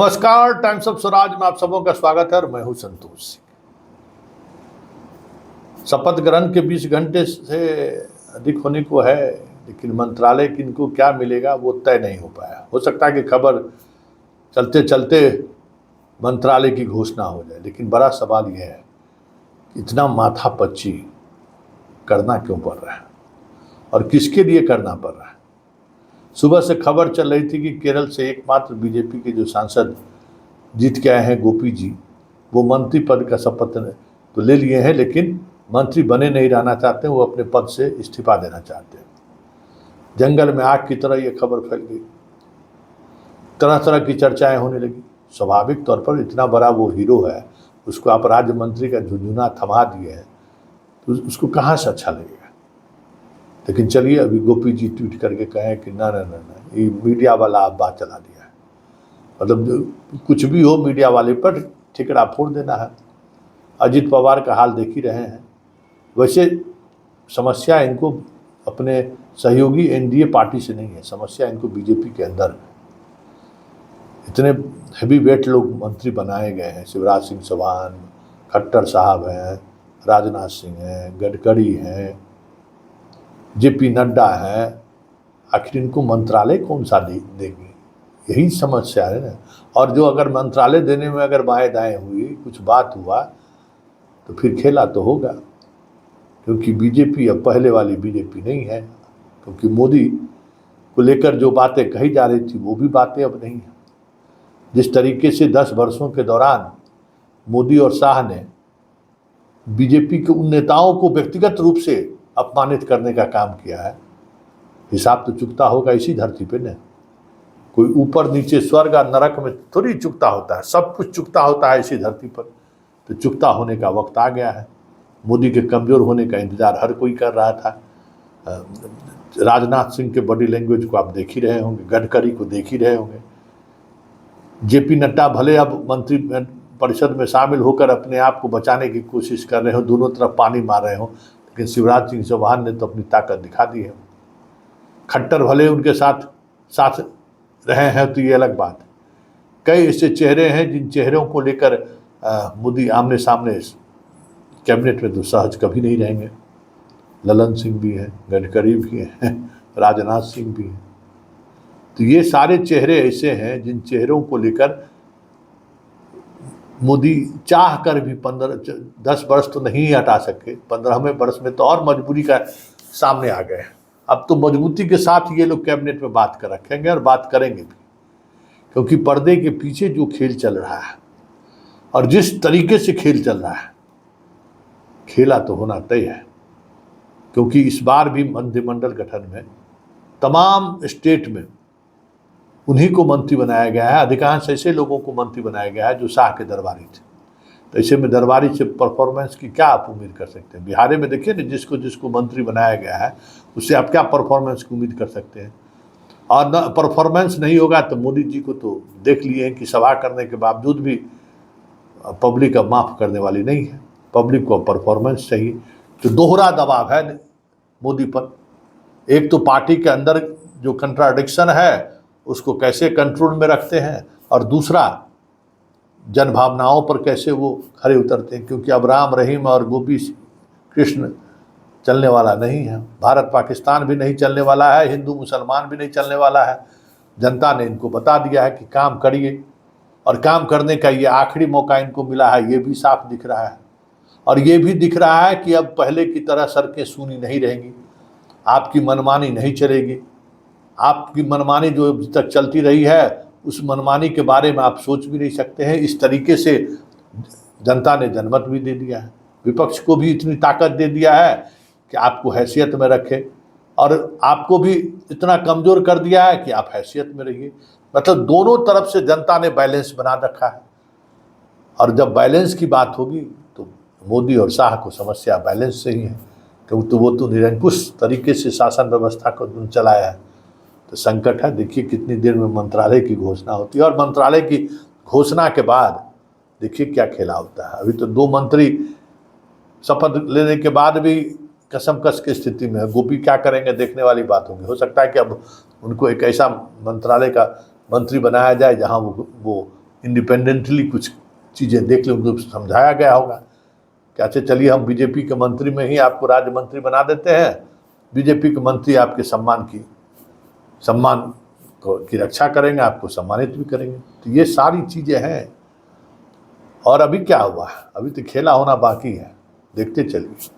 नमस्कार, times of Swaraj में आप सबों का स्वागत है और मैं हूं संतोष सिंह। शपथ ग्रहण के 20 घंटे से अधिक होने को है, लेकिन मंत्रालय किनको क्या मिलेगा वो तय नहीं हो पाया। हो सकता है कि खबर चलते चलते मंत्रालय की घोषणा हो जाए, लेकिन बड़ा सवाल यह है कि इतना माथापच्ची करना क्यों पड़ रहा है और किसके लिए करना पड़ रहा है। सुबह से खबर चल रही थी कि केरल से एकमात्र बीजेपी के जो सांसद जीत के आए हैं गोपी जी, वो मंत्री पद का शपथ तो ले लिए हैं, लेकिन मंत्री बने नहीं रहना चाहते, वो अपने पद से इस्तीफा देना चाहते हैं। जंगल में आग की तरह ये खबर फैल गई, तरह तरह की चर्चाएं होने लगी। स्वाभाविक तौर पर इतना बड़ा वो हीरो है, उसको आप राज्य मंत्री का झुंझुना थमा दिए हैं, तो उसको कहाँ से अच्छा लगेगा। लेकिन चलिए, अभी गोपी जी ट्वीट करके कहें कि ना ना ना ना, ये मीडिया वाला आप बात चला दिया है, मतलब कुछ भी हो मीडिया वाले पर ठिकरा फोड़ देना है। अजित पवार का हाल देख ही रहे हैं। वैसे समस्या इनको अपने सहयोगी एनडीए पार्टी से नहीं है, समस्या इनको बीजेपी के अंदर है। इतने हैवी वेट लोग मंत्री बनाए गए हैं, शिवराज सिंह चौहान, खट्टर साहब हैं, राजनाथ सिंह हैं, गडकरी हैं, जेपी नड्डा है। आखिर इनको मंत्रालय कौन सा देंगे, यही समस्या है ना। और जो अगर मंत्रालय देने में अगर बाएं दाएं हुई, कुछ बात हुआ, तो फिर खेला तो होगा, क्योंकि बीजेपी अब पहले वाली बीजेपी नहीं है। क्योंकि मोदी को लेकर जो बातें कही जा रही थी वो भी बातें अब नहीं है। जिस तरीके से 10 वर्षों के दौरान मोदी और शाह ने बीजेपी के उन नेताओं को व्यक्तिगत रूप से अपमानित करने का काम किया है, हिसाब तो चुकता होगा इसी धरती पे न। कोई ऊपर नीचे स्वर्ग और नरक में थोड़ी चुकता होता है, सब कुछ चुकता होता है इसी धरती पर। तो चुकता होने का वक्त आ गया है। मोदी के कमज़ोर होने का इंतजार हर कोई कर रहा था। राजनाथ सिंह के बॉडी लैंग्वेज को आप देख ही रहे होंगे, गडकरी को देख ही रहे होंगे। जेपी नड्डा भले अब मंत्री परिषद में शामिल होकर अपने आप को बचाने की कोशिश कर रहे हो, दोनों तरफ पानी मार रहे हो, लेकिन शिवराज सिंह चौहान ने तो अपनी ताकत दिखा दी है। खट्टर भले उनके साथ रहे हैं, तो ये अलग बात है। कई ऐसे चेहरे हैं जिन चेहरों को लेकर मोदी आमने सामने कैबिनेट में तो सहज कभी नहीं रहेंगे। ललन सिंह भी हैं, गडकरी भी हैं, राजनाथ सिंह भी हैं। तो ये सारे चेहरे ऐसे हैं जिन चेहरों को लेकर मोदी चाह कर भी 10 वर्ष तो नहीं हटा सके, 15वें वर्ष में तो और मजबूरी का सामने आ गए। अब तो मजबूती के साथ ये लोग कैबिनेट में बात कर रखेंगे और बात करेंगे भी, क्योंकि पर्दे के पीछे जो खेल चल रहा है और जिस तरीके से खेल चल रहा है, खेला तो होना तय है। क्योंकि इस बार भी मंत्रिमंडल गठन में तमाम स्टेट में उन्हीं को मंत्री बनाया गया है। अधिकांश ऐसे लोगों को मंत्री बनाया गया है जो शाह के दरबारी थे। तो ऐसे में दरबारी से परफॉर्मेंस की क्या आप उम्मीद कर सकते हैं। बिहार में देखिए ना, जिसको जिसको मंत्री बनाया गया है उससे आप क्या परफॉर्मेंस की उम्मीद कर सकते हैं। और न परफॉर्मेंस नहीं होगा तो मोदी जी को तो देख लिए हैं कि सभा करने के बावजूद भी पब्लिक अब माफ़ करने वाली नहीं है। पब्लिक को परफॉर्मेंस चाहिए। जो दोहरा दबाव है मोदी पर, एक तो पार्टी के अंदर जो कंट्राडिक्शन है उसको कैसे कंट्रोल में रखते हैं, और दूसरा जन भावनाओं पर कैसे वो खड़े उतरते हैं। क्योंकि अब राम रहीम और गोपी कृष्ण चलने वाला नहीं है, भारत पाकिस्तान भी नहीं चलने वाला है, हिंदू मुसलमान भी नहीं चलने वाला है। जनता ने इनको बता दिया है कि काम करिए, और काम करने का ये आखिरी मौका इनको मिला है, ये भी साफ दिख रहा है। और ये भी दिख रहा है कि अब पहले की तरह सड़कें सूनी नहीं रहेंगी, आपकी मनमानी नहीं चलेगी। आपकी मनमानी जो अभी तक चलती रही है, उस मनमानी के बारे में आप सोच भी नहीं सकते हैं। इस तरीके से जनता ने जनमत भी दे दिया है, विपक्ष को भी इतनी ताकत दे दिया है कि आपको हैसियत में रखे, और आपको भी इतना कमज़ोर कर दिया है कि आप हैसियत में रहिए। मतलब दोनों तरफ से जनता ने बैलेंस बना रखा है। और जब बैलेंस की बात होगी तो मोदी और शाह को समस्या बैलेंस से ही है, क्योंकि वो तो निरंकुश तरीके से शासन व्यवस्था को चलाया है। तो संकट है। देखिए कितनी देर में मंत्रालय की घोषणा होती है, और मंत्रालय की घोषणा के बाद देखिए क्या खेला होता है। अभी तो 2 मंत्री शपथ लेने के बाद भी कसमकस की स्थिति में है। गोपी क्या करेंगे देखने वाली बात होगी। हो सकता है कि अब उनको एक ऐसा मंत्रालय का मंत्री बनाया जाए जहां वो इंडिपेंडेंटली कुछ चीज़ें देख लें, उनको समझाया गया होगा कि अच्छा चलिए हम बीजेपी के मंत्री में ही आपको राज्य मंत्री बना देते हैं, बीजेपी के मंत्री आपके सम्मान की रक्षा करेंगे, आपको सम्मानित भी करेंगे। तो ये सारी चीज़ें हैं। और अभी क्या हुआ, अभी तो खेला होना बाकी है, देखते चलिए।